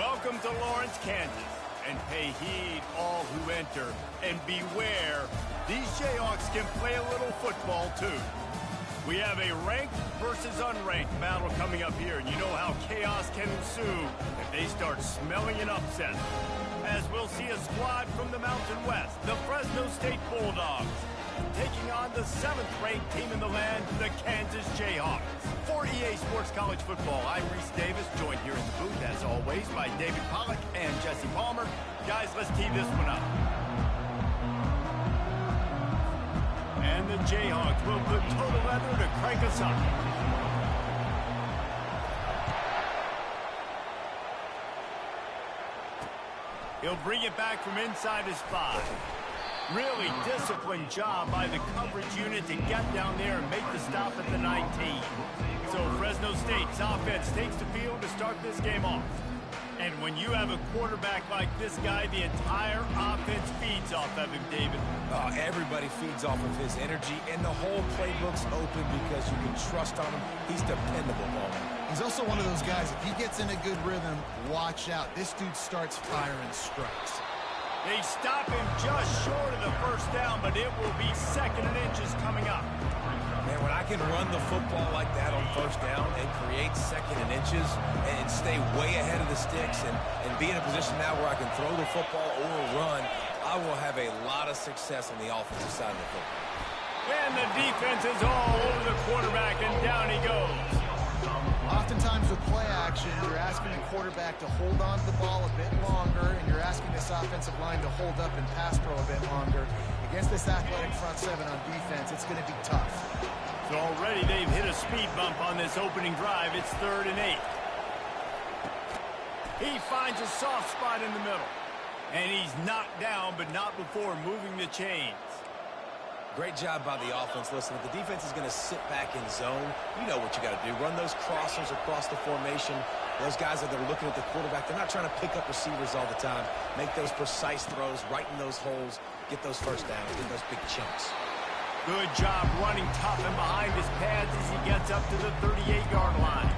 Welcome to Lawrence, Kansas, and pay heed all who enter, and beware, these Jayhawks can play a little football too. We have a ranked versus unranked battle coming up here, and you know how chaos can ensue if they start smelling an upset. As we'll see a squad from the Mountain West, the Fresno State Bulldogs, taking on the 7th-ranked team in the land, the Kansas Jayhawks. For EA Sports College Football, I'm Reese Davis, joined here in the booth, as always, by David Pollack and Jesse Palmer. Guys, let's tee this one up. And the Jayhawks will put total leather to crank us up. He'll bring it back from inside his 5. Really disciplined job by the coverage unit to get down there and make the stop at the 19. So Fresno State's offense takes the field to start this game off. And when you have a quarterback like this guy, the entire offense feeds off of him, David. Everybody feeds off of his energy, and the whole playbook's open because you can trust on him. He's dependable, Bowman. He's also one of those guys, if he gets in a good rhythm, watch out. This dude starts firing strikes. They stop him just short of the first down, but it will be 2nd and inches coming up. Man, when I can run the football like that on first down and create 2nd and inches and stay way ahead of the sticks and be in a position now where I can throw the football or run, I will have a lot of success on the offensive side of the football. And the defense is all over the quarterback, and down he goes. Oftentimes with play action, you're asking the quarterback to hold on to the ball a bit longer, and you're asking this offensive line to hold up and pass pro a bit longer. Against this athletic front 7 on defense, it's going to be tough. So already they've hit a speed bump on this opening drive. It's 3rd and 8. He finds a soft spot in the middle. And he's knocked down, but not before moving the chains. Great job by the offense. Listen, if the defense is going to sit back in zone, you know what you got to do. Run those crossers across the formation. Those guys that are looking at the quarterback, they're not trying to pick up receivers all the time. Make those precise throws, right in those holes, get those first downs, get those big chunks. Good job running tough and behind his pads as he gets up to the 38-yard line.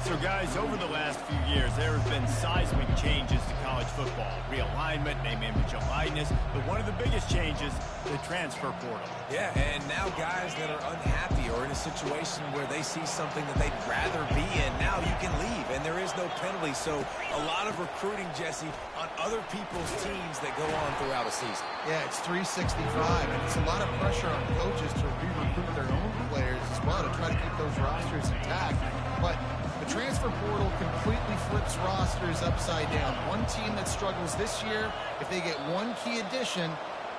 So, guys, over the last few years, there have been seismic changes to college football. Realignment, name, image, and likeness. But one of the biggest changes, the transfer portal. Yeah, and now guys that are unhappy or in a situation where they see something that they'd rather be in, now you can leave, and there is no penalty. So a lot of recruiting, Jesse, on other people's teams that go on throughout a season. Yeah, it's 365, and it's a lot of pressure on coaches to re-recruit their own players as well to try to keep those rosters intact. But the transfer portal completely flips rosters upside down. One team that struggles this year, if they get one key addition,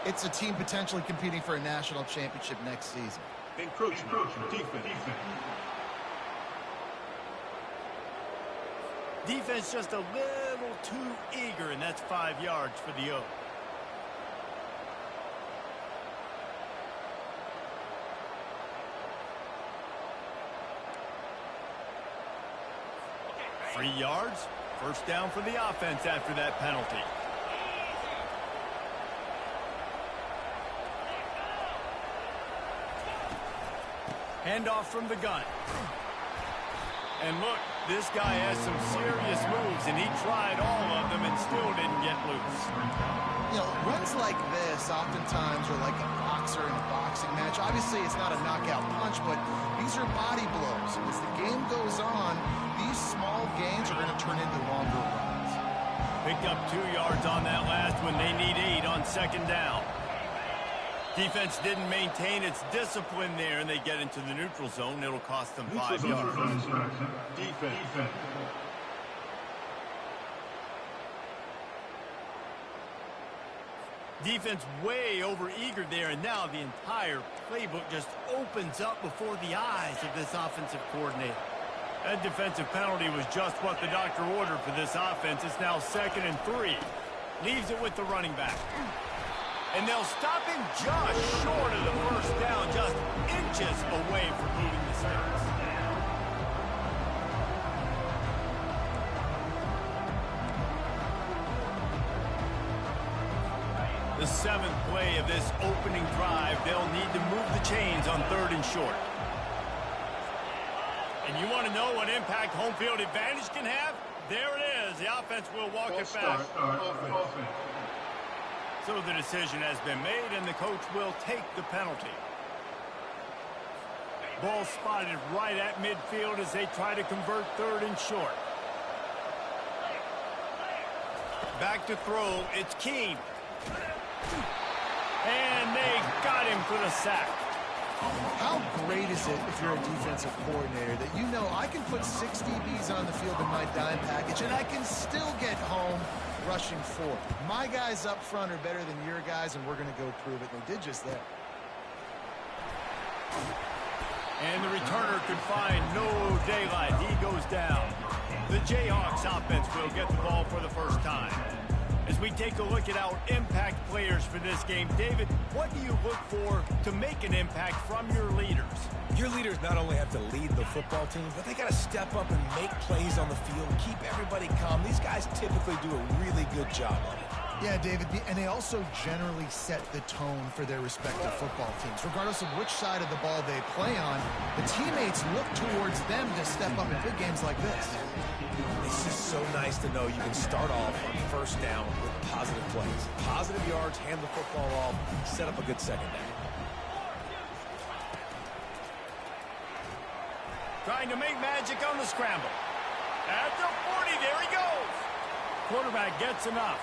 it's a team potentially competing for a national championship next season. Encroachment, defense. Defense just a little too eager, and that's 5 yards for the O. Three yards, first down for the offense after that penalty. Handoff from the gun. And look, this guy has some serious moves, and he tried all of them and still didn't get loose. You know, runs like this oftentimes are like a boxer in a boxing match. Obviously, it's not a knockout punch, but these are body blows. As the game goes on, these small gains are going to turn into longer runs. Picked up 2 yards on that last one. They need 8 on 2nd down. Defense didn't maintain its discipline there, and they get into the neutral zone. It'll cost them 5 yards. Defense. Defense way over-eager there, and now the entire playbook just opens up before the eyes of this offensive coordinator. That defensive penalty was just what the doctor ordered for this offense. It's now 2nd and 3. Leaves it with the running back. And they'll stop him just short of the first down, just inches away from moving the sticks. The 7th play of this opening drive, they'll need to move the chains on 3rd and short. And you want to know what impact home field advantage can have? There it is. The offense will walk it back. So the decision has been made, and the coach will take the penalty. Ball spotted right at midfield as they try to convert third and short. Back to throw. It's Keene. And they got him for the sack. How great is it if you're a defensive coordinator that you know I can put 6 DBs on the field in my dime package and I can still get home rushing 4. My guys up front are better than your guys, and we're going to go prove it. They did just that. And the returner could find no daylight. He goes down. The Jayhawks offense will get the ball for the first time. As we take a look at our impact players for this game, David, what do you look for to make an impact from your leaders? Your leaders not only have to lead the football team, but they got to step up and make plays on the field, keep everybody calm. These guys typically do a really good job of it. Yeah, David, and they also generally set the tone for their respective football teams. Regardless of which side of the ball they play on, the teammates look towards them to step up in big games like this. It's just so nice to know you can start off on first down with positive plays. Positive yards, hand the football off, set up a good second down. Trying to make magic on the scramble. At the 40, there he goes. Quarterback gets enough.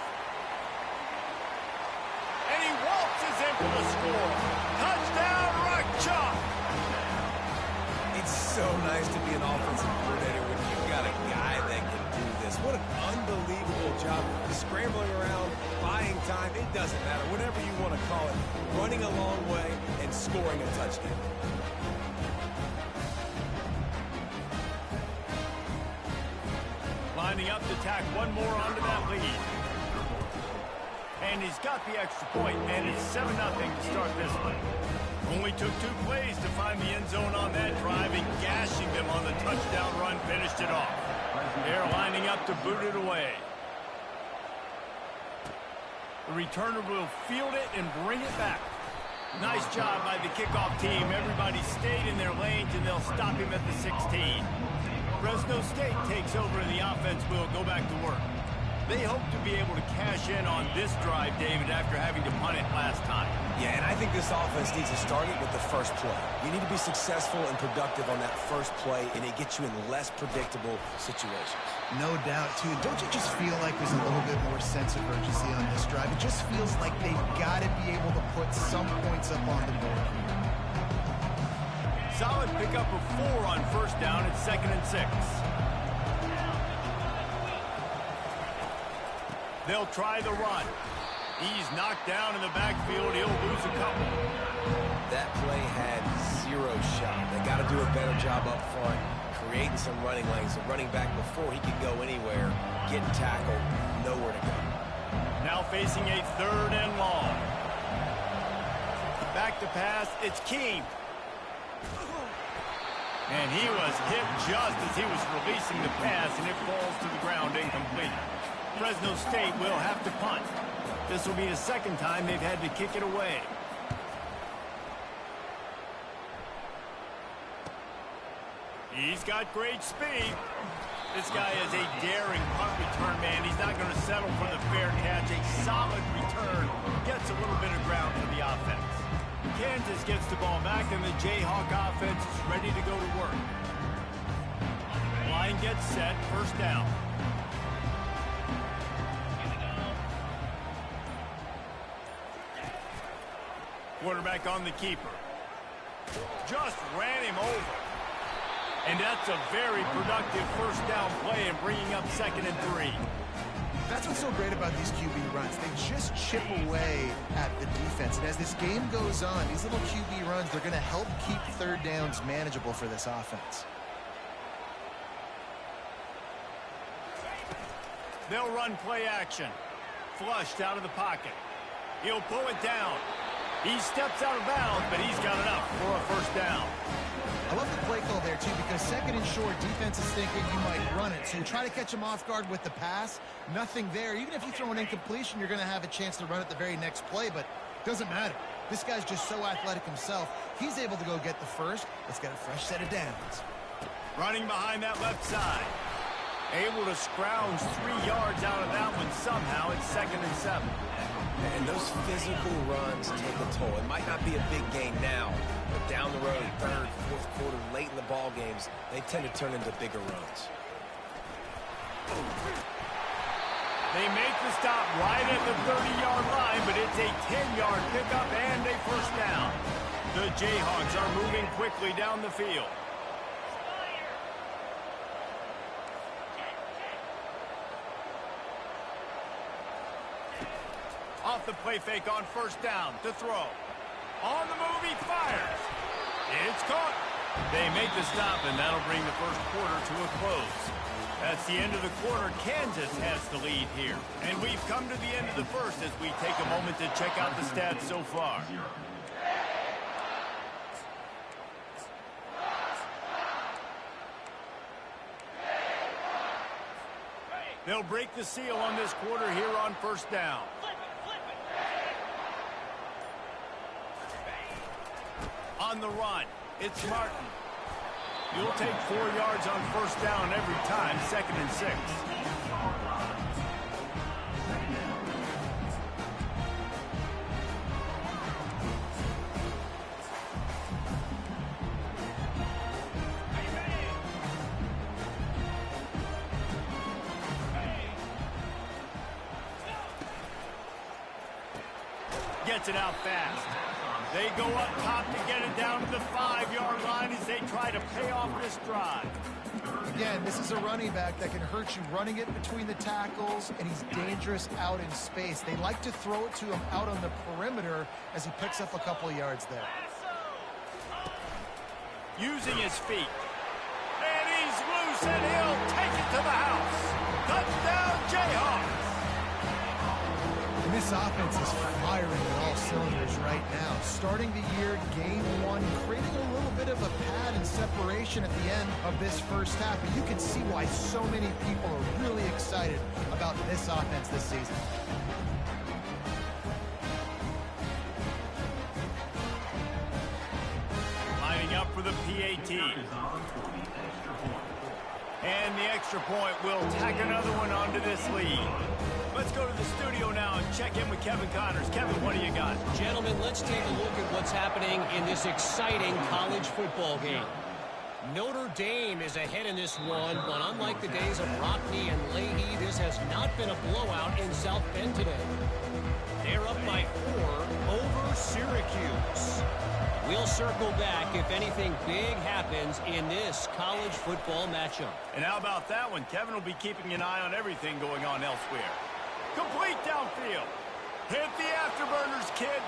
And he waltzes in for the score. Touchdown, Rock Chalk. It's so nice to be an offensive coordinator when you've got a guy that can do this. What an unbelievable job. Scrambling around, buying time, it doesn't matter. Whatever you want to call it. Running a long way and scoring a touchdown. Lining up to tack one more onto that lead. And he's got the extra point, and it's 7-0 to start this one. Only took 2 plays to find the end zone on that drive, and gashing them on the touchdown run finished it off. They're lining up to boot it away. The returner will field it and bring it back. Nice job by the kickoff team. Everybody stayed in their lanes, and they'll stop him at the 16. Fresno State takes over, and the offense will go back to work. They hope to be able to cash in on this drive, David, after having to punt it last time. Yeah, and I think this offense needs to start it with the first play. You need to be successful and productive on that first play, and it gets you in less predictable situations. No doubt, too. Don't you just feel like there's a little bit more sense of urgency on this drive? It just feels like they've got to be able to put some points up on the board here. Solid pickup of 4 on first down at 2nd and 6. They'll try the run. He's knocked down in the backfield. He'll lose a couple. That play had 0 shot. They got to do a better job up front, creating some running lanes. The running back, before he could go anywhere, getting tackled, nowhere to go. Now facing a 3rd and long. Back to pass. It's Keene. And he was hit just as he was releasing the pass, and it falls to the ground incomplete. Fresno State will have to punt. This will be the 2nd time they've had to kick it away. He's got great speed. This guy is a daring punt return man. He's not going to settle for the fair catch. A solid return gets a little bit of ground for the offense. Kansas gets the ball back, and the Jayhawk offense is ready to go to work. Line gets set, first down. Quarterback on the keeper. Just ran him over. And that's a very productive first down play and bringing up 2nd and 3. That's what's so great about these QB runs. They just chip away at the defense. And as this game goes on, these little QB runs, they're going to help keep 3rd downs manageable for this offense. They'll run play action. Flushed out of the pocket. He'll pull it down. He steps out of bounds, but he's got enough for a first down. I love the play call there, too, because 2nd and short, defense is thinking you might run it. So you try to catch him off guard with the pass. Nothing there. Even if you throw an incompletion, you're going to have a chance to run it the very next play, but it doesn't matter. This guy's just so athletic himself. He's able to go get the first. Let's get a fresh set of downs. Running behind that left side. Able to scrounge 3 yards out of that one somehow. It's 2nd and 7. And those physical runs take a toll. It might not be a big game now, but down the road, 3rd, 4th quarter, late in the ball games, they tend to turn into bigger runs. They make the stop right at the 30-yard line, but it's a 10-yard pickup and a first down. The Jayhawks are moving quickly down the field. Off the play fake on first down to throw. On the move, he fires. It's caught. They make the stop, and that'll bring the first quarter to a close. That's the end of the quarter. Kansas has the lead here. And we've come to the end of the first as we take a moment to check out the stats so far. They'll break the seal on this quarter here on first down. On the run, it's Martin. You'll take 4 yards on first down every time, 2nd and 6. Gets it out fast. They go up top to get it down to the 5-yard line as they try to pay off this drive. Again, this is a running back that can hurt you running it between the tackles, and he's dangerous out in space. They like to throw it to him out on the perimeter as he picks up a couple of yards there. Using his feet. And he's loose, and he'll take it to the house. Touchdown, Jayhawks. And this offense is firing on all cylinders right now. Starting the year, game 1, creating a little bit of a pad and separation at the end of this first half. But you can see why so many people are really excited about this offense this season. Lining up for the PAT. And the extra point will tack another one onto this lead. Let's go to the studio now and check in with Kevin Connors. Kevin, what do you got? Gentlemen, let's take a look at what's happening in this exciting college football game. Notre Dame is ahead in this one, but unlike the days of Rockney and Leahy, this has not been a blowout in South Bend today. They're up by 4 over Syracuse. We'll circle back if anything big happens in this college football matchup. And how about that one? Kevin will be keeping an eye on everything going on elsewhere. Complete downfield. Hit the afterburners, kid.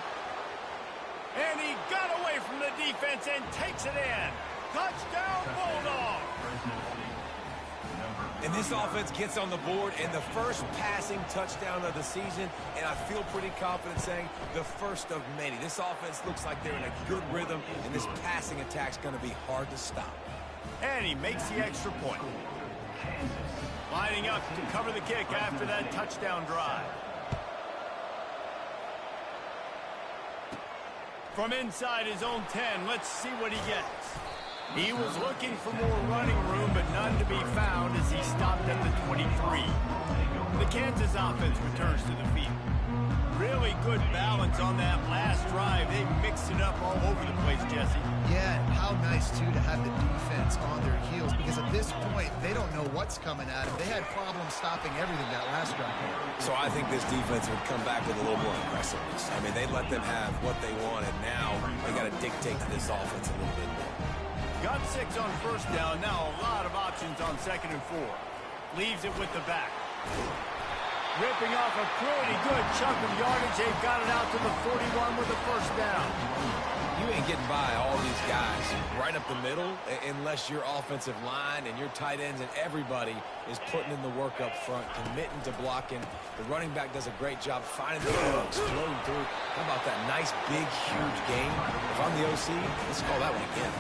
And he got away from the defense and takes it in. Touchdown, Bulldog. And this offense gets on the board and the first passing touchdown of the season, and I feel pretty confident saying the first of many. This offense looks like they're in a good rhythm, and this passing attack's going to be hard to stop. And he makes the extra point. Lining up to cover the kick after that touchdown drive. From inside his own 10, let's see what he gets. He was looking for more running room, but none to be found as he stopped at the 23. The Kansas offense returns to the field. Really good balance on that last drive. They mixed it up all over the place, Jesse. Yeah, and how nice, too, to have the defense on their heels, because at this point, they don't know what's coming at them. They had problems stopping everything that last drive. So I think this defense would come back with a little more aggressiveness. I mean, they let them have what they wanted. Now they got to dictate to this offense a little bit more. Got 6 on first down. Now a lot of options on 2nd and 4. Leaves it with the back. Ripping off a pretty good chunk of yardage. They've got it out to the 41 with a first down. You ain't getting by all these guys right up the middle unless your offensive line and your tight ends and everybody is putting in the work up front, committing to blocking. The running back does a great job finding the hooks, flowing through. How about that nice, big, huge game? If I'm the OC, let's call that one again.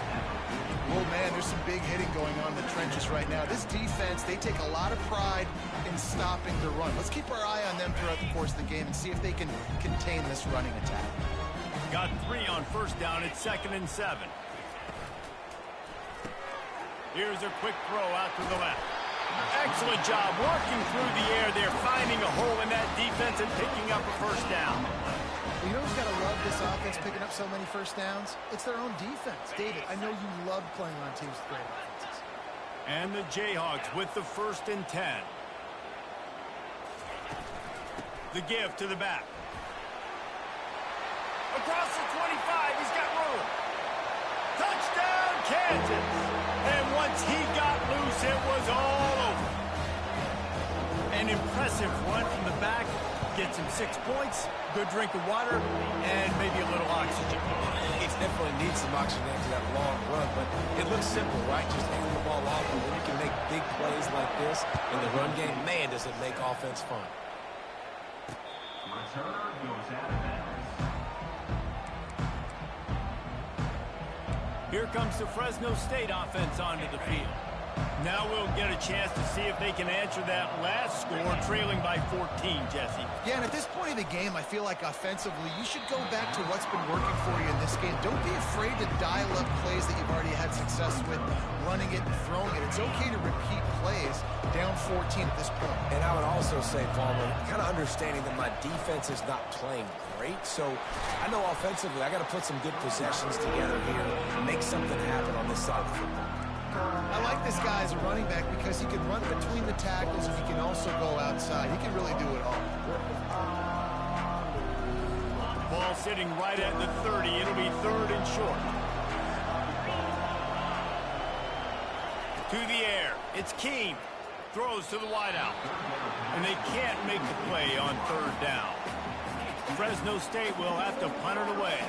Oh, man, there's some big hitting going on in the trenches right now. This defense, they take a lot of pride in stopping the run. Let's keep our eye on them throughout the course of the game and see if they can contain this running attack. Got 3 on first down. It's 2nd and 7. Here's a quick throw out to the left. Excellent job working through the air there, finding a hole in that defense and picking up a first down. You know who's got to love this offense picking up so many first downs? It's their own defense. David, I know you love playing on teams with great offenses. And the Jayhawks with the 1st and 10. The give to the back. Across the 25, he's got room. Touchdown, Kansas. And once he got loose, it was all over. An impressive run from the back. Gets him 6 points, good drink of water, and maybe a little oxygen. He definitely needs some oxygen after that long run, but it looks simple, right? Just hand the ball off, and when you can make big plays like this in the run game, man, does it make offense fun. Returner goes out of bounds. Here comes the Fresno State offense onto the field. Now we'll get a chance to see if they can answer that last score, trailing by 14, Jesse. Yeah, and at this point of the game, I feel like offensively, you should go back to what's been working for you in this game. Don't be afraid to dial up plays that you've already had success with, running it and throwing it. It's okay to repeat plays down 14 at this point. And I would also say, Palmer, kind of understanding that my defense is not playing great, so I know offensively I got to put some good possessions together here and make something happen on this side of the football. I like this guy as a running back because he can run between the tackles and he can also go outside. He can really do it all. Ball sitting right at the 30. It'll be 3rd and short. To the air. It's Keene. Throws to the wideout. And they can't make the play on 3rd down. Fresno State will have to punt it away.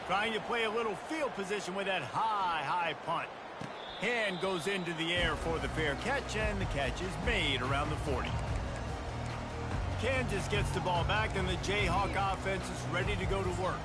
Trying to play a little field position with that high punt. Hand goes into the air for the fair catch, and the catch is made around the 40. Kansas gets the ball back, and the Jayhawk offense is ready to go to work.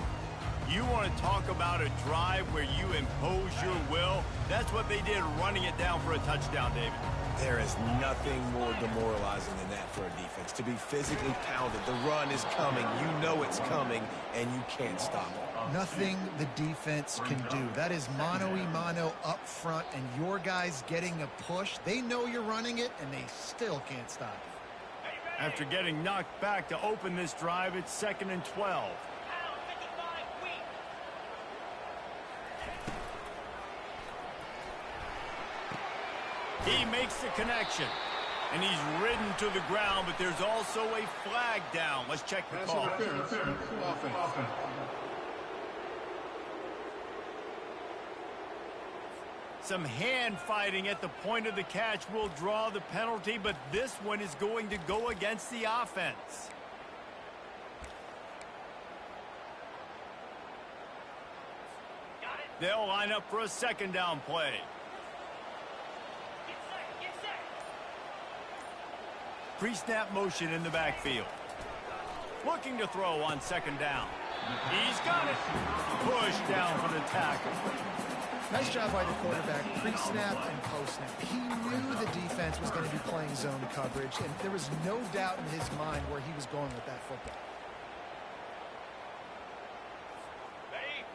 You want to talk about a drive where you impose your will? That's what they did, running it down for a touchdown, David. There is nothing more demoralizing than that for a defense. To be physically pounded, the run is coming, you know it's coming, and you can't stop it. Nothing the defense can do. That is mano-a-mano up front, and your guys getting a push. They know you're running it, and they still can't stop it. After getting knocked back to open this drive, it's 2nd and 12. He makes the connection, and he's ridden to the ground, but there's also a flag down. Let's check the call. Some hand fighting at the point of the catch will draw the penalty, but this one is going to go against the offense. They'll line up for a 2nd down play. Pre-snap motion in the backfield. Looking to throw on 2nd down. He's got it. Push down for the tackle. Nice job by the quarterback, pre-snap and post-snap. He knew the defense was going to be playing zone coverage, and there was no doubt in his mind where he was going with that football.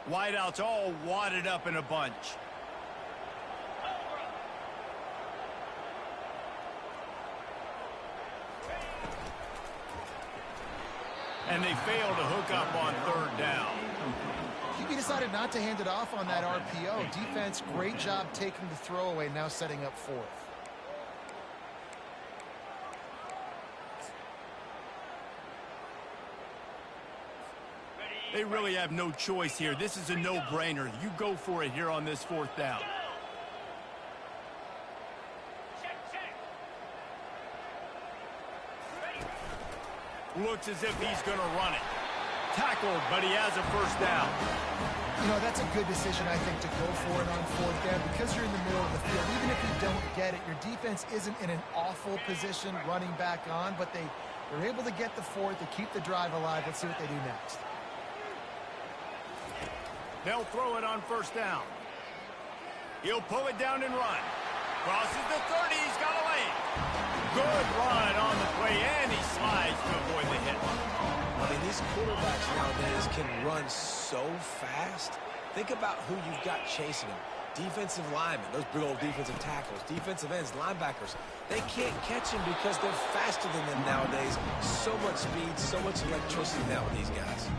Wideouts all wadded up in a bunch. And they fail to hook up on 3rd down. He decided not to hand it off on that RPO. Defense, great job taking the throwaway, now setting up 4th. They really have no choice here. This is a no-brainer. You go for it here on this 4th down. Looks as if he's going to run it. Tackled, but he has a 1st down. You know, that's a good decision, I think, to go for it on 4th down because you're in the middle of the field. Even if you don't get it, your defense isn't in an awful position running back on, but they were able to get the 4th to keep the drive alive. Let's see what they do next. They'll throw it on 1st down. He'll pull it down and run. Crosses the 30. He's got a lane. Good run on the play, and he slides to avoid the hit. I mean, these quarterbacks nowadays can run so fast. Think about who you've got chasing them. Defensive linemen, those big old defensive tackles, defensive ends, linebackers, they can't catch him because they're faster than them nowadays. So much speed, so much electricity now with these guys.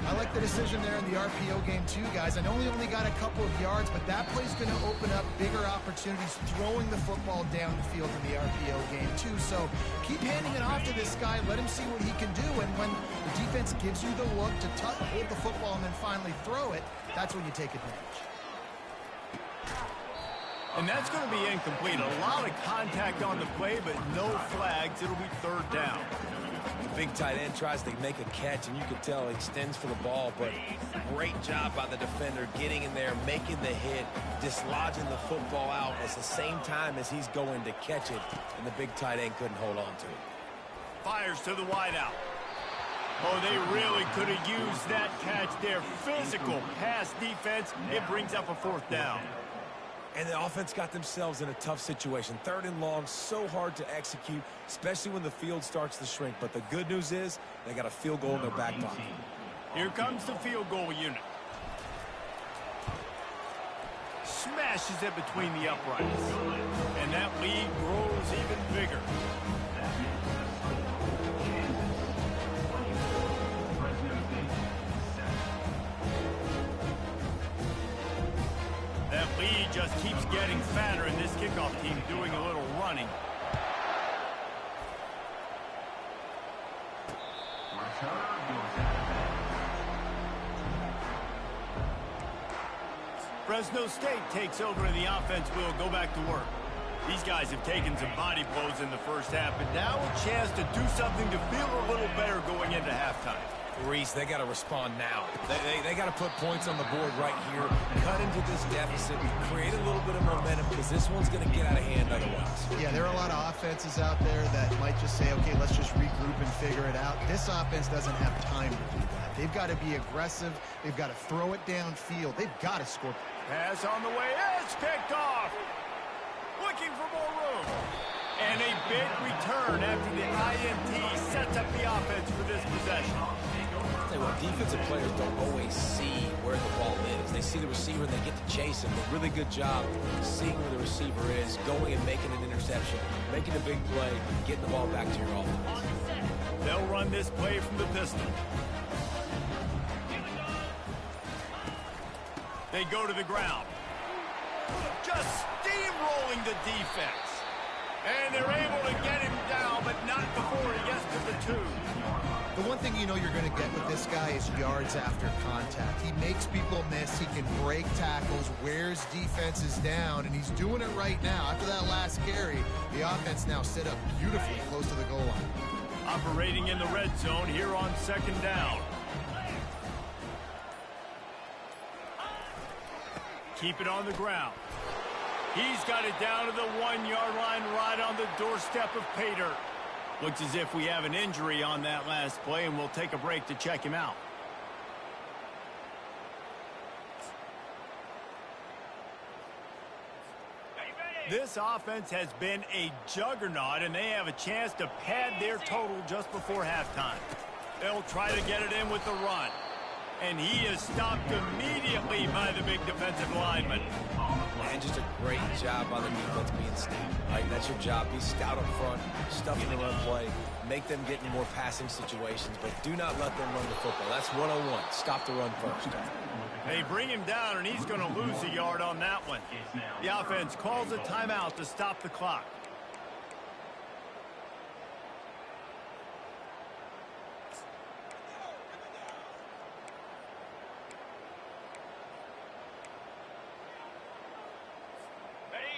I like the decision there in the RPO game too, guys. I know he only got a couple of yards, but that play's going to open up bigger opportunities throwing the football down the field in the RPO game too. So keep handing it off to this guy. Let him see what he can do. And when the defense gives you the look to hold the football and then finally throw it, that's when you take advantage. And that's going to be incomplete. A lot of contact on the play, but no flags. It'll be third down. The big tight end tries to make a catch, and you can tell he extends for the ball, but great job by the defender getting in there, making the hit, dislodging the football out at the same time as he's going to catch it, and the big tight end couldn't hold on to it. Fires to the wideout. Oh, they really could have used that catch there. Physical pass defense. It brings up a fourth down. And the offense got themselves in a tough situation. Third and long, so hard to execute, especially when the field starts to shrink. But the good news is they got a field goal in their back pocket. Here comes the field goal unit. Smashes it between the uprights. And that lead grows even bigger. That lead just keeps getting fatter, and this kickoff team doing a little running. Fresno State takes over and the offense will go back to work. These guys have taken some body blows in the first half, but now a chance to do something to feel a little better going into halftime. Reese, they got to respond now. They got to put points on the board right here, cut into this deficit, create a little bit of momentum, because this one's going to get out of hand otherwise. Yeah, there are a lot of offenses out there that might just say, okay, let's just regroup and figure it out. This offense doesn't have time to do that. They've got to be aggressive. They've got to throw it downfield. They've got to score. Pass on the way. It's picked off. Looking for more room. And a big return after the INT sets up the offense for this possession. Tell you what, defensive players don't always see where the ball is. They see the receiver and they get to chase him. A really good job seeing where the receiver is, going and making an interception, making a big play, getting the ball back to your offense. They'll run this play from the pistol. They go to the ground. Just steamrolling the defense. And they're able to get him down, but not before he gets to the 2. The one thing you know you're going to get with this guy is yards after contact. He makes people miss. He can break tackles, wears defenses down, and he's doing it right now. After that last carry, the offense now set up beautifully close to the goal line. Operating in the red zone here on second down. Keep it on the ground. He's got it down to the 1-yard line right on the doorstep of pay dirt. Looks as if we have an injury on that last play, and we'll take a break to check him out. This offense has been a juggernaut, and they have a chance to pad their total just before halftime. They'll try to get it in with the run. And he is stopped immediately by the big defensive lineman. And just a great job by the defense being stout. Right? That's your job. Be stout up front, stuff in the run play, make them get in more passing situations, but do not let them run the football. That's 101. Stop the run first. They bring him down, and he's going to lose a yard on that one. The offense calls a timeout to stop the clock.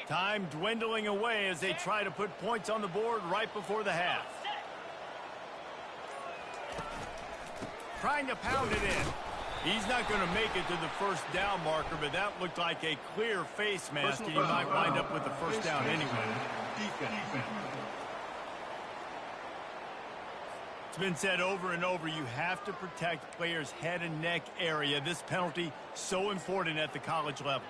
Time dwindling away as they try to put points on the board right before the half. Trying to pound it in. He's not going to make it to the first down marker, but that looked like a clear face mask, and he might wind up with the first down anyway. It's been said over and over, you have to protect players' head and neck area. This penalty so important at the college level.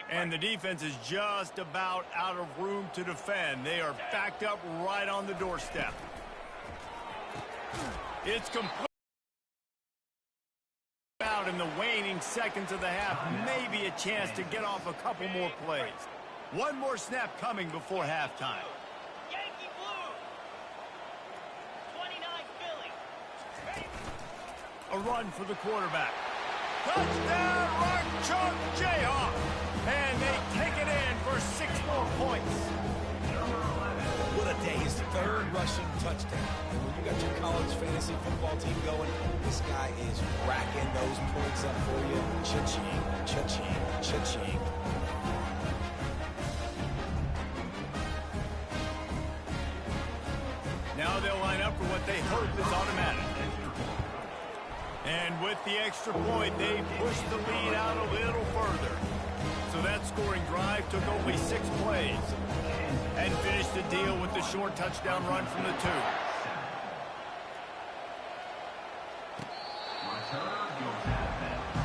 And the defense is just about out of room to defend. They are backed up right on the doorstep. It's complete out in the waning seconds of the half. Maybe a chance to get off a couple more plays. One more snap coming before halftime. Yankee Blue. 29 Philly. A run for the quarterback. Touchdown, Rock Chalk Jayhawk. And they take it in for 6 more points. What a day. His third rushing touchdown. And when you got your college fantasy football team going, this guy is racking those points up for you. Cha-ching, cha-ching, cha-ching. Now they'll line up for what they hope is automatic. And with the extra point, they pushed the lead out a little further. So that scoring drive took only 6 plays. And finished the deal with the short touchdown run from the 2. Return goes out of bounds.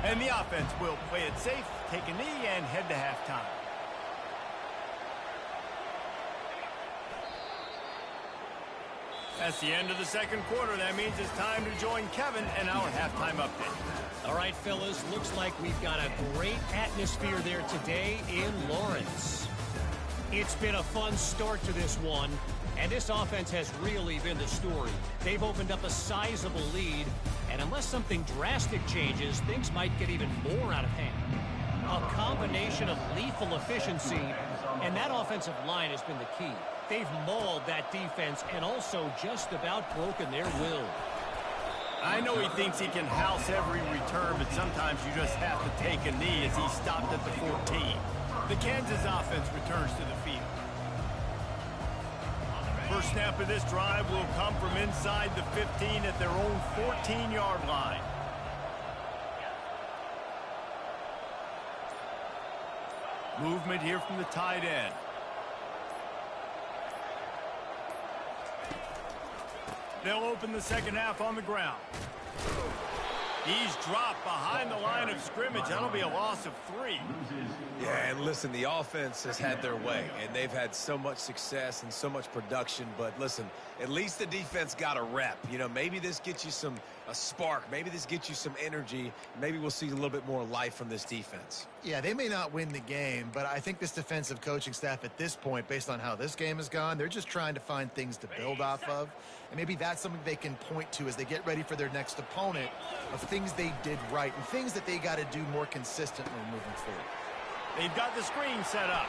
And the offense will play it safe, take a knee, and head to halftime. That's the end of the second quarter. That means it's time to join Kevin and our halftime update. All right, fellas, looks like we've got a great atmosphere there today in Lawrence. It's been a fun start to this one, and this offense has really been the story. They've opened up a sizable lead, and unless something drastic changes, things might get even more out of hand. A combination of lethal efficiency, and that offensive line has been the key. They've mauled that defense and also just about broken their will. I know he thinks he can house every return, but sometimes you just have to take a knee as he stopped at the 14. The Kansas offense returns to the field. First snap of this drive will come from inside the 15 at their own 14-yard line. Movement here from the tight end. They'll open the second half on the ground. He's dropped behind the line of scrimmage. That'll be a loss of 3. Yeah, and listen, the offense has had their way, and they've had so much success and so much production. But listen, at least the defense got a rep. You know, maybe this gets you a spark. Maybe this gets you some energy. Maybe we'll see a little bit more life from this defense. Yeah, they may not win the game, but I think this defensive coaching staff at this point, based on how this game has gone, they're just trying to find things to build off of. And maybe that's something they can point to as they get ready for their next opponent, of things they did right and things that they got to do more consistently moving forward. They've got the screen set up.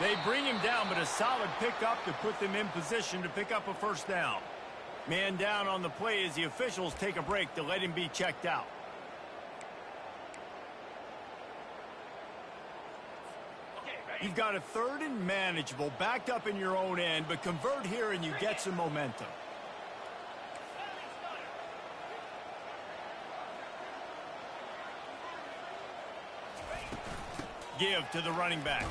They bring him down, but a solid pickup to put them in position to pick up a first down. Man down on the play as the officials take a break to let him be checked out. You've got a 3rd and manageable, backed up in your own end, but convert here and you get some momentum. Give to the running back.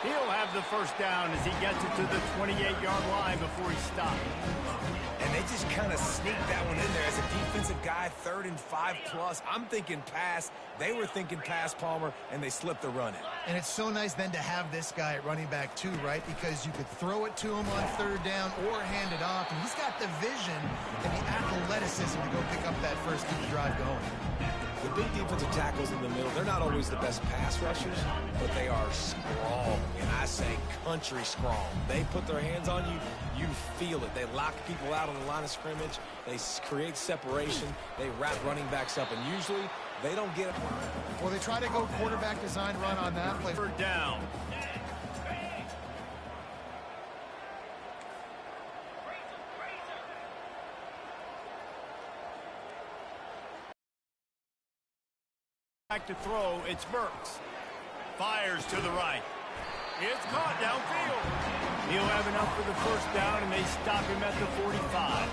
He'll have the first down as he gets it to the 28-yard line before he stops. And they just kind of sneaked that one in there as a defensive guy, 3rd and 5+. I'm thinking pass. They were thinking pass, Palmer, and they slipped the run in. And it's so nice then to have this guy at running back too, right? Because you could throw it to him on 3rd down or hand it off. And he's got the vision and the athleticism to go pick up that first keep the drive going. The big defensive tackles in the middle, they're not always the best pass rushers, but they are strong, and I say country strong. They put their hands on you, you feel it. They lock people out on the line of scrimmage. They create separation. They wrap running backs up, and usually they don't get it. Well, they try to go quarterback design run on that play. 3rd down. Back to throw, it's Burks. Fires to the right. It's caught downfield. He'll have enough for the first down, and they stop him at the 45.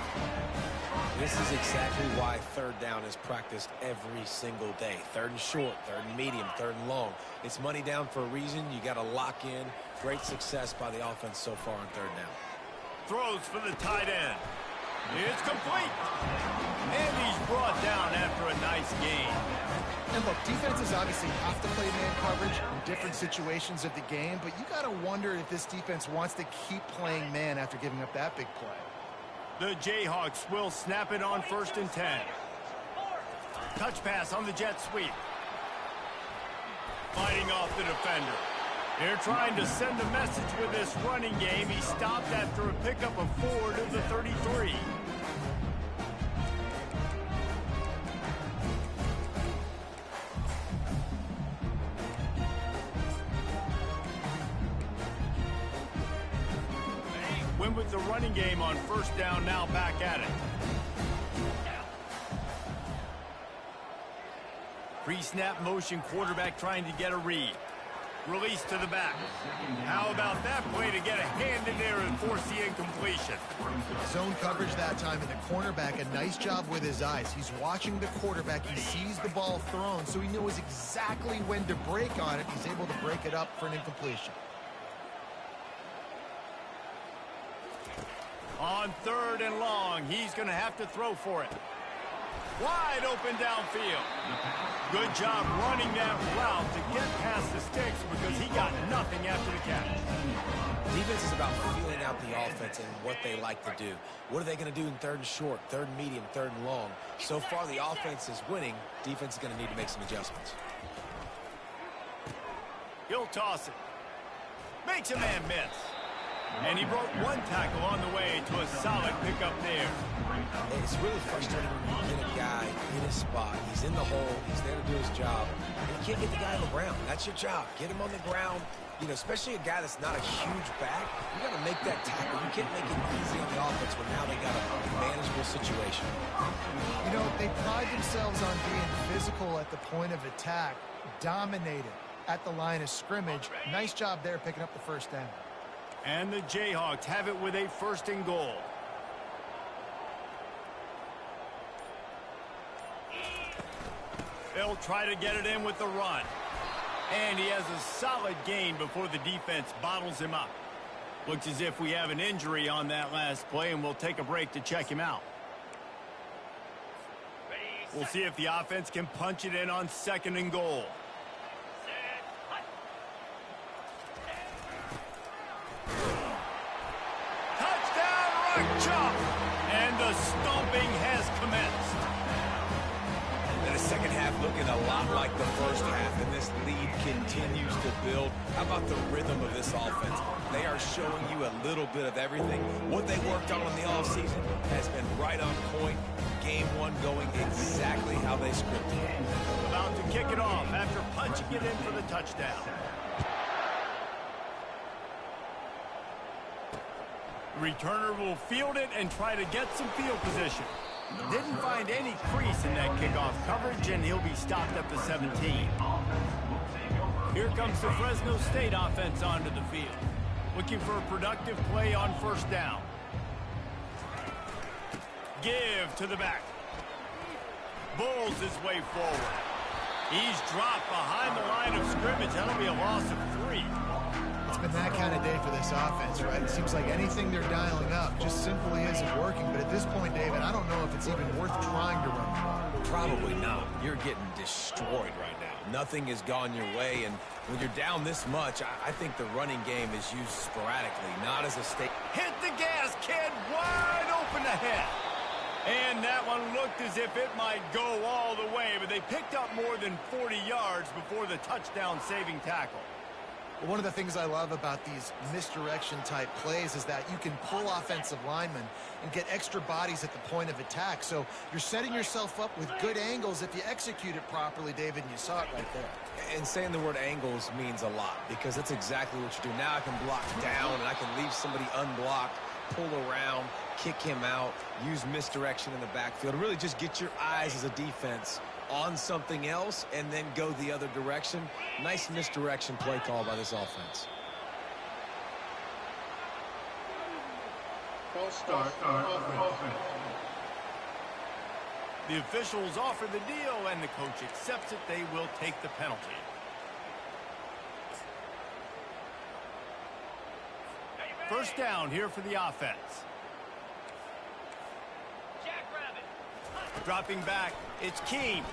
This is exactly why 3rd down is practiced every single day. 3rd and short, 3rd and medium, 3rd and long. It's money down for a reason. You got to lock in. Great success by the offense so far on 3rd down. Throws for the tight end. It's complete. And he's brought down after a nice gain. And look, defenses obviously have to play man coverage in different situations of the game, but you got to wonder if this defense wants to keep playing man after giving up that big play. The Jayhawks will snap it on 1st and 10. Touch pass on the jet sweep. Fighting off the defender. They're trying to send a message with this running game. He stopped after a pickup of 4 to the 33. Win with the running game on 1st down, now back at it. Pre-snap motion, quarterback trying to get a read. Release to the back. How about that play to get a hand in there and force the incompletion? Zone coverage that time, and the cornerback, a nice job with his eyes. He's watching the quarterback. He sees the ball thrown, so he knows exactly when to break on it. He's able to break it up for an incompletion. On 3rd and long, he's going to have to throw for it. Wide open downfield. Good job running that route to get past the sticks because he got nothing after the catch. Defense is about feeling out the offense and what they like to do. What are they going to do in 3rd and short, 3rd and medium, 3rd and long? So far, the offense is winning. Defense is going to need to make some adjustments. He'll toss it. Makes a man miss. And he broke 1 tackle on the way to a solid pickup there. It's really frustrating when you get a guy in his spot. He's in the hole. He's there to do his job. And you can't get the guy on the ground. That's your job. Get him on the ground. You know, especially a guy that's not a huge back. You got to make that tackle. You can't make it easy on the offense when now they got a manageable situation. You know, they pride themselves on being physical at the point of attack, dominated at the line of scrimmage. Nice job there picking up the 1st down. And the Jayhawks have it with a 1st and goal. They'll try to get it in with the run. And he has a solid gain before the defense bottles him up. Looks as if we have an injury on that last play, and we'll take a break to check him out. We'll see if the offense can punch it in on 2nd and goal. Chop, and the stomping has commenced. And the second half looking a lot like the first half, and this lead continues to build. How about the rhythm of this offense? They are showing you a little bit of everything. What they worked on in the offseason has been right on point. Game 1 going exactly how they scripted. About to kick it off after punching it in for the touchdown. Returner will field it and try to get some field position. Didn't find any crease in that kickoff coverage, and he'll be stopped up to 17. Here comes the Fresno State offense onto the field. Looking for a productive play on 1st down. Give to the back. Bulls his way forward. He's dropped behind the line of scrimmage. That'll be a loss of 3. It's been that kind of day for this offense, right? It seems like anything they're dialing up just simply isn't working. But at this point, David, I don't know if it's even worth trying to run the ball. Probably not. You're getting destroyed right now. Nothing has gone your way, and when you're down this much, I think the running game is used sporadically, not as a state. Hit the gas, kid. Wide open ahead. And that one looked as if it might go all the way, but they picked up more than 40 yards before the touchdown-saving tackle. One of the things I love about these misdirection-type plays is that you can pull offensive linemen and get extra bodies at the point of attack. So you're setting yourself up with good angles if you execute it properly, David, and you saw it right there. And saying the word angles means a lot because that's exactly what you do. Now I can block down and I can leave somebody unblocked, pull around, kick him out, use misdirection in the backfield. Really just get your eyes as a defense on something else and then go the other direction. Nice misdirection play call by this offense. False start, offense. The officials offer the deal, and the coach accepts it. They will take the penalty. First down here for the offense. Dropping back, it's Keene.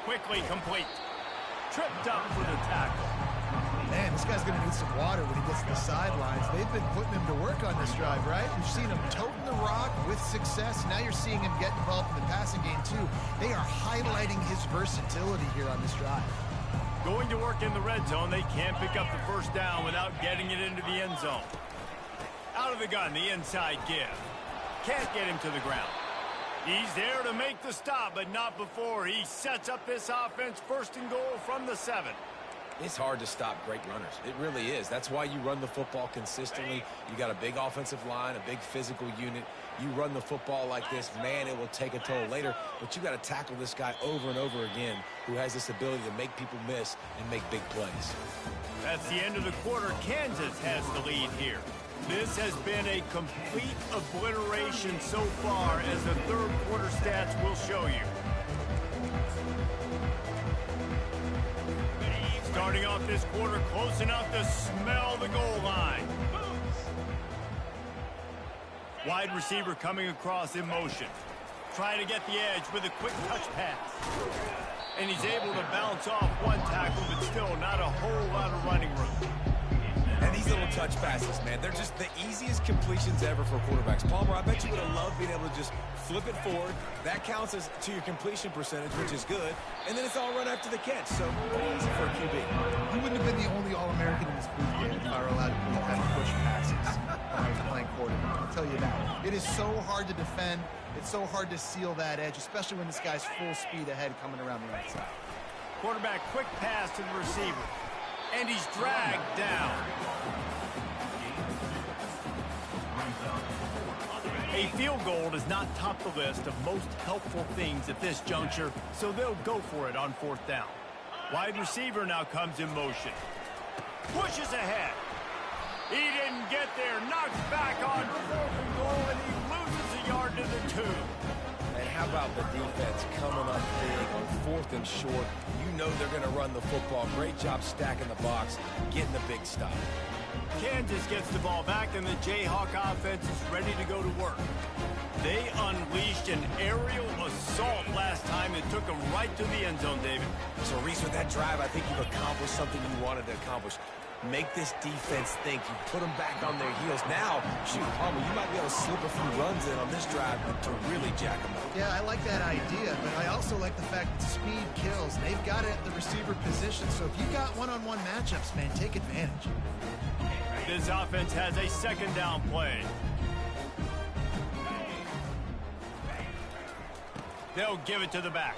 Quickly complete. Tripped up for the tackle. Man, this guy's going to need some water when he gets to the sidelines. They've been putting him to work on this drive, right? You've seen him toting the rock with success. Now you're seeing him get involved in the passing game, too. They are highlighting his versatility here on this drive. Going to work in the red zone, they can't pick up the first down without getting it into the end zone. Out of the gun, the inside give. Can't get him to the ground. He's there to make the stop, but not before he sets up this offense first and goal from the 7. It's hard to stop great runners. It really is. That's why you run the football consistently. You got a big offensive line, a big physical unit. You run the football like this, man, it will take a toll later. But you got to tackle this guy over and over again who has this ability to make people miss and make big plays. That's the end of the quarter. Kansas has the lead here. This has been a complete obliteration so far, as the third quarter stats will show you. Starting off this quarter close enough to smell the goal line. Wide receiver coming across in motion. Trying to get the edge with a quick touch pass. And he's able to bounce off one tackle, but still not a whole lot of running room. And these little touch passes, man, they're just the easiest completions ever for quarterbacks. Palmer, I bet you would have loved being able to just flip it forward. That counts as to your completion percentage, which is good. And then it's all run after the catch, so pretty easy for a QB. You wouldn't have been the only All-American in this booth game if I were allowed to pull kind of push passes when I was playing quarterback. I'll tell you that. It is so hard to defend. It's so hard to seal that edge, especially when this guy's full speed ahead coming around the outside. Quarterback quick pass to the receiver. And he's dragged down. A field goal does not top the list of most helpful things at this juncture, so they'll go for it on fourth down. Wide receiver now comes in motion. Pushes ahead. He didn't get there. Knocked back on fourth and goal, and he loses a yard to the 2. And how about the defense coming up big on fourth and short? You know they're going to run the football. Great job stacking the box, getting the big stop. Kansas gets the ball back, and the Jayhawk offense is ready to go to work. They unleashed an aerial assault last time that took them right to the end zone, David. So, Reese, with that drive, I think you've accomplished something you wanted to accomplish. Make this defense think. You put them back on their heels. Now, shoot, Palmer, you might be able to slip a few runs in on this drive to really jack them up. Yeah, I like that idea, but I also like the fact that speed kills. They've got it at the receiver position, so if you got one-on-one matchups, man, take advantage. This offense has a second down play. They'll give it to the back.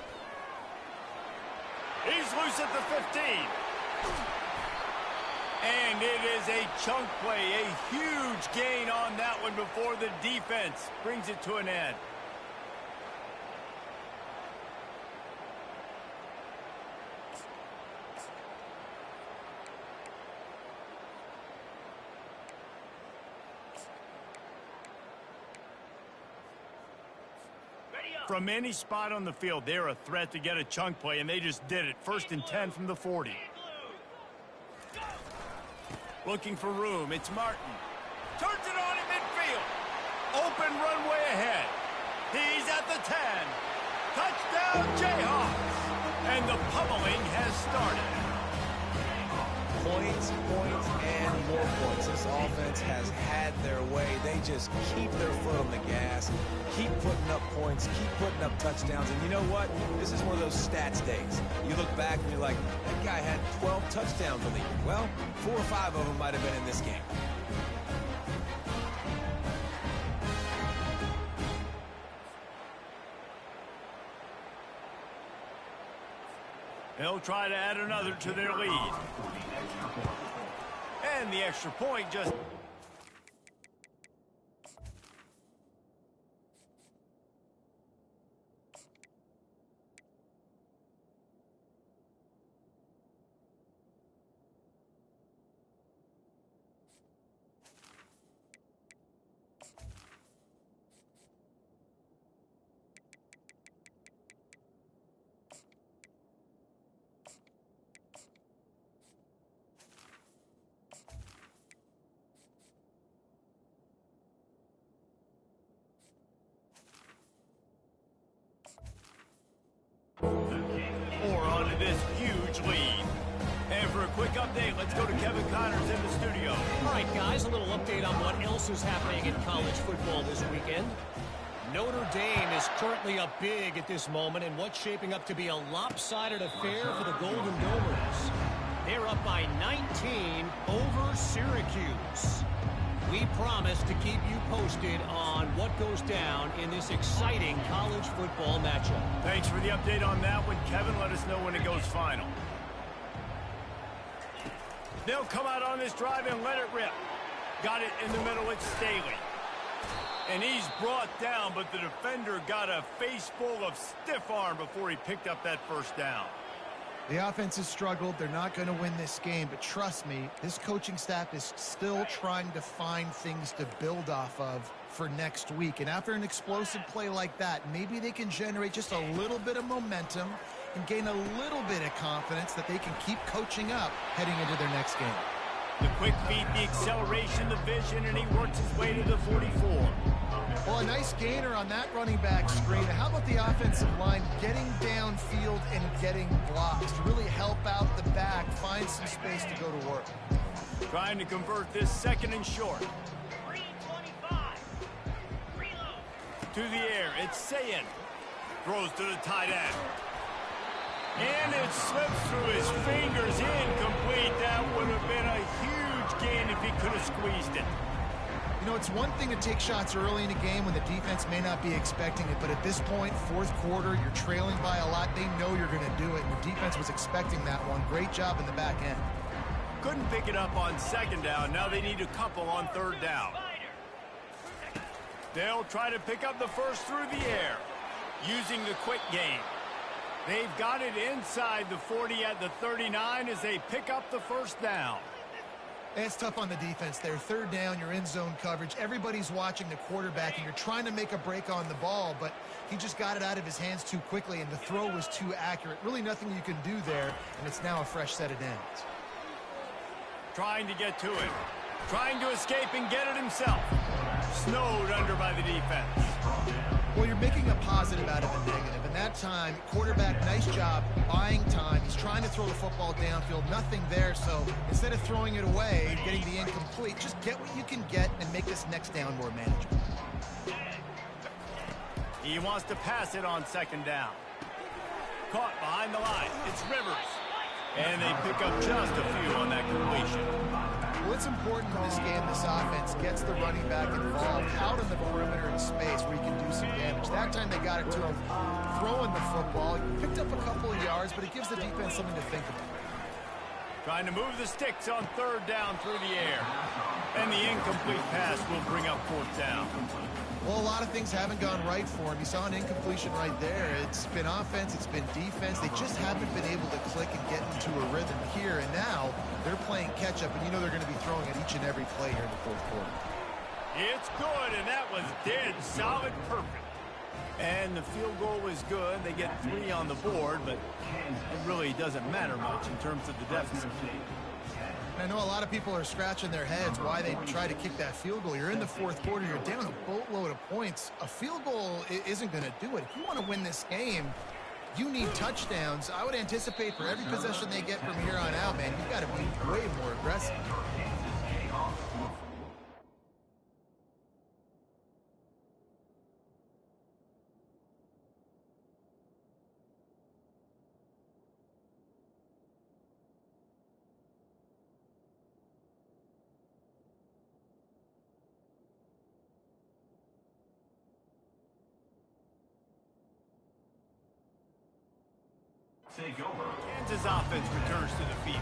He's loose at the 15. And it is a chunk play, a huge gain on that one before the defense brings it to an end. From any spot on the field, they're a threat to get a chunk play, and they just did it. 1st and 10 from the 40. Looking for room, it's Martin. Turns it on in midfield. Open runway ahead. He's at the 10. Touchdown, Jayhawks. And the pummeling has started. Points, and more points. This offense has had their way. They just keep their foot on the gas, keep putting up points, keep putting up touchdowns. And you know what? This is one of those stats days. You look back and you're like, that guy had 12 touchdowns on the year. Well, 4 or 5 of them might have been in this game. They'll try to add another to their lead. And the extra point just... this huge lead. And for a quick update, let's go to Kevin Connors in the studio. All right, guys, a little update on what else is happening in college football this weekend. Notre Dame is currently up big at this moment in what's shaping up to be a lopsided affair for the Golden Domers. They're up by 19 over Syracuse. We promise to keep you posted on what goes down in this exciting college football matchup. Thanks for the update on that one, Kevin. Let us know when it goes final. They'll come out on this drive and let it rip. Got it in the middle. It's Staley. And he's brought down, but the defender got a face full of stiff arm before he picked up that first down. The offense has struggled. They're not going to win this game, but trust me, this coaching staff is still trying to find things to build off of for next week. And after an explosive play like that, maybe they can generate just a little bit of momentum and gain a little bit of confidence that they can keep coaching up heading into their next game. The quick feet, the acceleration, the vision, and he works his way to the 44. Well, a nice gainer on that running back screen. How about the offensive line getting downfield and getting blocks to really help out the back, find some space to go to work. Trying to convert this second and short. 325. Reload. To the air, it's Sayin. Throws to the tight end. And it slips through his fingers, incomplete. That would have been a huge gain if he could have squeezed it. You know, it's one thing to take shots early in a game when the defense may not be expecting it, but at this point, fourth quarter, you're trailing by a lot. They know you're going to do it, and the defense was expecting that one. Great job in the back end. Couldn't pick it up on second down. Now they need a couple on third down. They'll try to pick up the first through the air, using the quick game. They've got it inside the 40 at the 39 as they pick up the first down. It's tough on the defense there. Third down, you're in zone coverage. Everybody's watching the quarterback, and you're trying to make a break on the ball, but he just got it out of his hands too quickly, and the throw was too accurate. Really nothing you can do there, and it's now a fresh set of downs. Trying to get to it. Trying to escape and get it himself. Snowed under by the defense. Well, you're making a positive out of a negative, and that time, quarterback, nice job buying time. He's trying to throw the football downfield, nothing there, so instead of throwing it away, getting the incomplete, just get what you can get and make this next down more manageable. He wants to pass it on second down. Caught behind the line. It's Rivers. And they pick up just a few on that completion. Well, it's important in this game, this offense gets the running back involved out in the perimeter in space where he can do some damage. That time they got it to him throwing the football. He picked up a couple of yards, but it gives the defense something to think about. Trying to move the sticks on third down through the air. And the incomplete pass will bring up fourth down. Well, a lot of things haven't gone right for him. You saw an incompletion right there. It's been offense, it's been defense. They just haven't been able to click and get into a rhythm here. And now they're playing catch-up, and you know they're going to be throwing it each and every play here in the fourth quarter. It's good, and that was dead solid perfect. And the field goal is good. They get 3 on the board, but it really doesn't matter much in terms of the deficit. I know a lot of people are scratching their heads why they try to kick that field goal. You're in the fourth quarter. You're down a boatload of points. A field goal isn't going to do it. If you want to win this game, you need touchdowns. I would anticipate for every possession they get from here on out, man, you've got to be way more aggressive. Kansas offense returns to the field.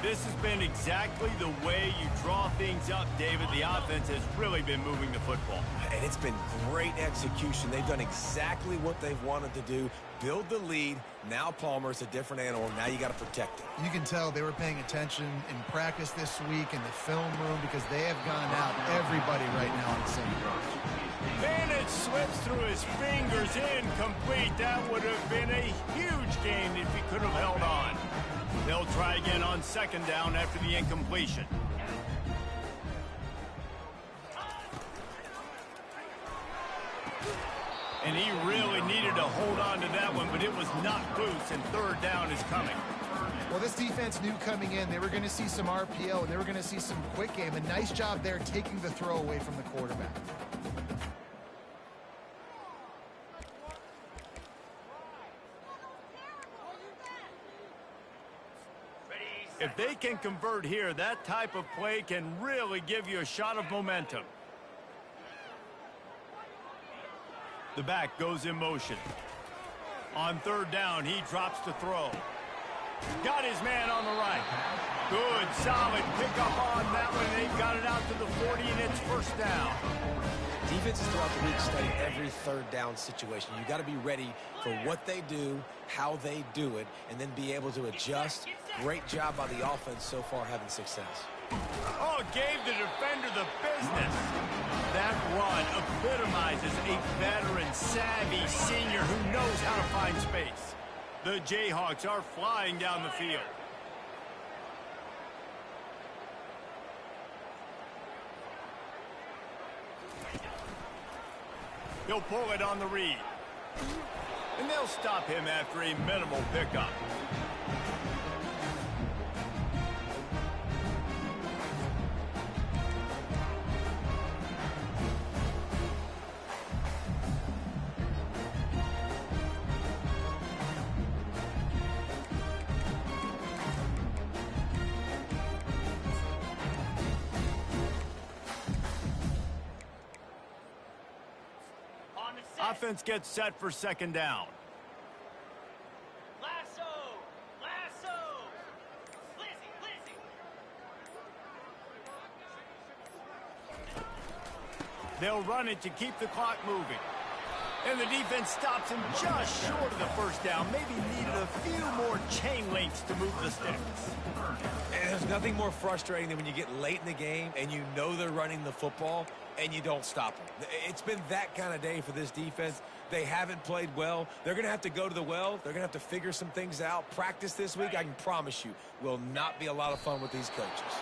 This has been exactly the way you draw things up, David. The offense has really been moving the football. And it's been great execution. They've done exactly what they've wanted to do. Build the lead. Now Palmer's a different animal. Now you got to protect it. You can tell they were paying attention in practice this week in the film room because they have gone out everybody right now on the same page. And it slips through his fingers, incomplete. That would have been a huge gain if he could have held on. They'll try again on second down after the incompletion. And he really needed to hold on to that one, but it was knocked loose, and third down is coming. Well, this defense knew coming in they were going to see some RPO, and they were going to see some quick game. A nice job there taking the throw away from the quarterback. If they can convert here, that type of play can really give you a shot of momentum. The back goes in motion. On third down, he drops to throw. Got his man on the right. Good, solid pickup on that one. They've got it out to the 40, and it's first down. Defenses throughout the week study every third down situation. You got to be ready for what they do, how they do it, and then be able to adjust. Great job by the offense so far having success. Oh, gave the defender the business. That run epitomizes a veteran, savvy senior who knows how to find space. The Jayhawks are flying down the field. He'll pull it on the read. And they'll stop him after a minimal pickup. Offense gets set for second down. Lasso! Lasso! Lizzie! They'll run it to keep the clock moving. And the defense stops him just short of the first down. Maybe needed a few more chain links to move the sticks. And there's nothing more frustrating than when you get late in the game and you know they're running the football and you don't stop them. It's been that kind of day for this defense. They haven't played well. They're going to have to go to the well. They're going to have to figure some things out. Practice this week, I can promise you, will not be a lot of fun with these coaches.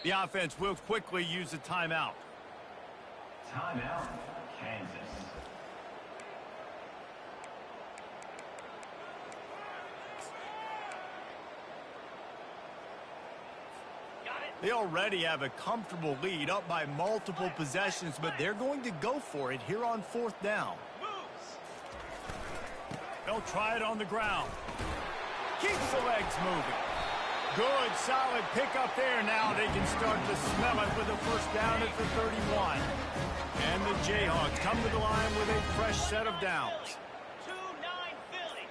The offense will quickly use a timeout. Timeout, Kansas. They already have a comfortable lead, up by multiple possessions, but they're going to go for it here on fourth down. They'll try it on the ground. Keeps the legs moving. Good, solid pickup there. Now they can start to smell it with a first down at the 31. And the Jayhawks come to the line with a fresh set of downs. 2-9 Philly.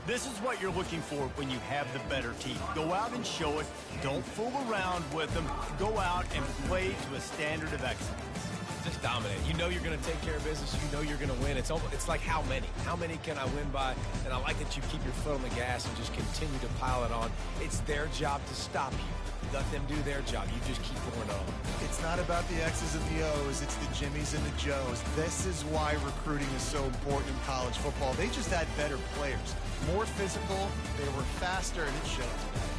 This is what you're looking for when you have the better team. Go out and show it. Don't fool around with them. Go out and play to a standard of excellence. Just dominate. You know you're going to take care of business. You know you're going to win. It's like how many? How many can I win by? And I like that you keep your foot on the gas and just continue to pile it on. It's their job to stop you. Let them do their job. You just keep going on. It's not about the X's and the O's. It's the Jimmies and the Joes. This is why recruiting is so important in college football. They just had better players. More physical. They were faster, and it showed.